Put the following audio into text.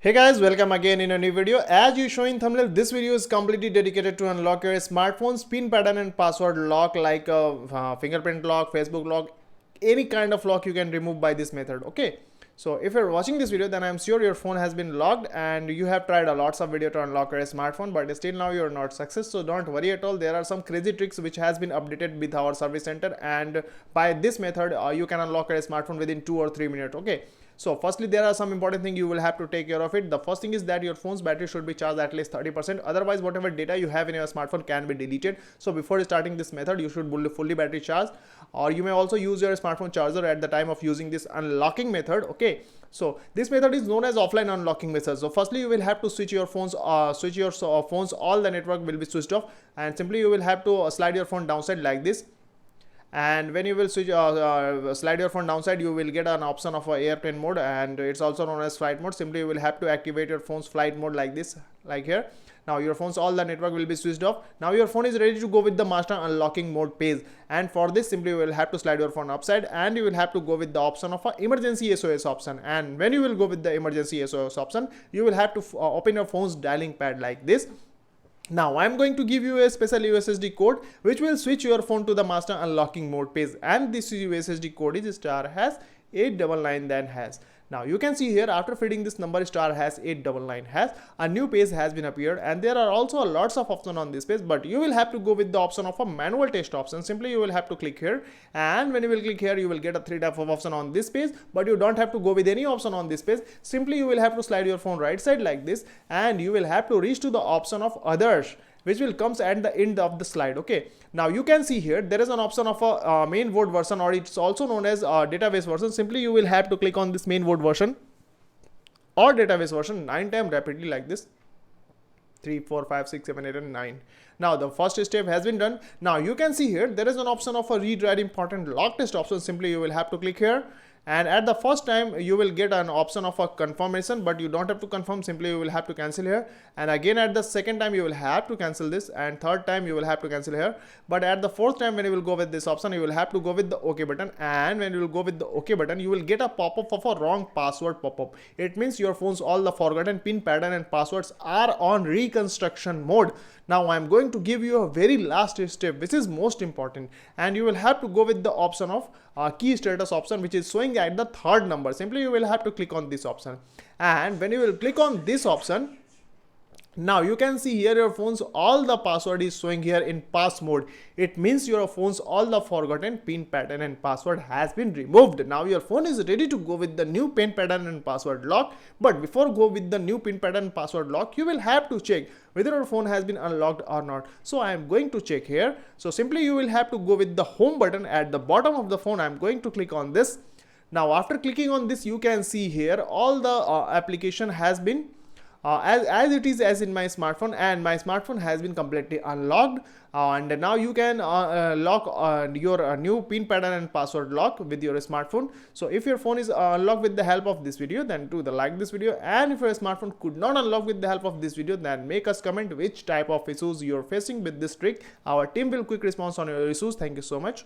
Hey guys, welcome again in a new video. As you show in thumbnail, this video is completely dedicated to unlock your smartphone's pin pattern and password lock, like fingerprint lock, Facebook lock, any kind of lock you can remove by this method. Okay, so if you're watching this video, then I'm sure your phone has been locked and you have tried a lots of video to unlock your smartphone, but still now you're not success. So don't worry at all. There are some crazy tricks which has been updated with our service center, and by this method you can unlock your smartphone within 2 or 3 minutes. Okay, so firstly, there are some important things you will have to take care of it. The first thing is that your phone's battery should be charged at least 30%. Otherwise, whatever data you have in your smartphone can be deleted. So before starting this method, you should fully battery charge, or you may also use your smartphone charger at the time of using this unlocking method. Okay, so this method is known as offline unlocking method. So firstly, you will have to switch your phones, all the network will be switched off, and simply you will have to slide your phone downside like this. And when you will switch slide your phone downside, you will get an option of airplane mode, and it's also known as flight mode. Simply you will have to activate your phone's flight mode like this, like here. Now your phone's all the network will be switched off. Now your phone is ready to go with the master unlocking mode page, and for this simply you will have to slide your phone upside, and you will have to go with the option of emergency SOS option. And when you will go with the emergency SOS option, you will have to open your phone's dialing pad like this. Now I'm going to give you a special USSD code which will switch your phone to the master unlocking mode page, and this USSD code is *#899 then #. Now you can see here, after feeding this number *#899#, a new page has been appeared, and there are also lots of options on this page, but you will have to go with the option of a manual test option. Simply you will have to click here, and when you will click here, you will get a 3 type of option on this page, but you don't have to go with any option on this page. Simply you will have to slide your phone right side like this, and you will have to reach to the option of others, which will comes at the end of the slide. Okay, now you can see here there is an option of a mainboard version, or it's also known as database version. Simply you will have to click on this mainboard version or database version 9 times rapidly like this. 3, 4, 5, 6, 7, 8 and 9. Now the first step has been done. Now you can see here there is an option of a read write important lock test option. Simply you will have to click here, and at the first time you will get an option of a confirmation, but you don't have to confirm. Simply you will have to cancel here, and again at the second time you will have to cancel this, and third time you will have to cancel here. But at the fourth time, when you will go with this option, you will have to go with the OK button, and when you will go with the OK button, you will get a pop-up of a wrong password pop-up. It means your phone's all the forgotten pin pattern and passwords are on reconstruction mode. Now I am going to give you a very last step, which is most important, and you will have to go with the option of key status option, which is showing at the third number. Simply you will have to click on this option, and when you will click on this option, now you can see here your phone's all the password is showing here in pass mode. It means your phone's all the forgotten pin pattern and password has been removed. Now your phone is ready to go with the new pin pattern and password lock. But before go with the new pin pattern and password lock, you will have to check whether your phone has been unlocked or not. So I am going to check here. So simply you will have to go with the home button at the bottom of the phone. I am going to click on this. Now after clicking on this, you can see here all the application has been as it is as in my smartphone, and my smartphone has been completely unlocked, and now you can lock your new pin pattern and password lock with your smartphone. So if your phone is unlocked with the help of this video, then do the like this video, and if your smartphone could not unlock with the help of this video, then make us comment which type of issues you are facing with this trick. Our team will quick response on your issues. Thank you so much.